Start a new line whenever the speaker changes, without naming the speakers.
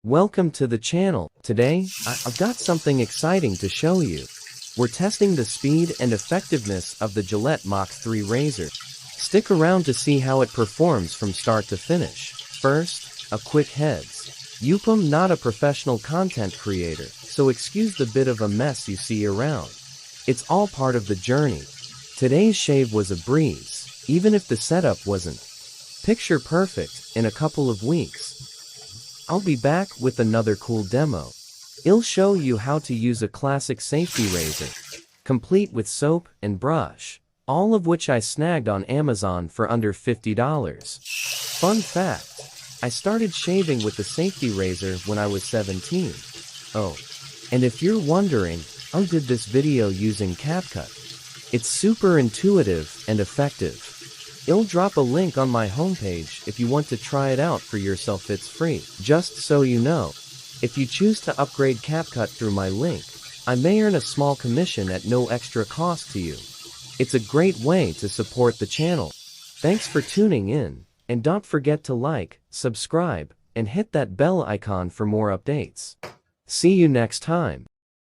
Welcome to the channel. Today, I've got something exciting to show you. We're testing the speed and effectiveness of the Gillette Mach3 razor. Stick around to see how it performs from start to finish. First, a quick heads. I'm not a professional content creator, so excuse the bit of a mess you see around. It's all part of the journey. Today's shave was a breeze, even if the setup wasn't picture perfect. In a couple of weeks, I'll be back with another cool demo. I'll show you how to use a classic safety razor, complete with soap and brush, all of which I snagged on Amazon for under $50. Fun fact, I started shaving with the safety razor when I was 17. Oh, and if you're wondering, I did this video using CapCut. It's super intuitive and effective. I'll drop a link on my homepage if you want to try it out for yourself. It's free. Just so you know, if you choose to upgrade CapCut through my link, I may earn a small commission at no extra cost to you. It's a great way to support the channel. Thanks for tuning in, and don't forget to like, subscribe, and hit that bell icon for more updates. See you next time.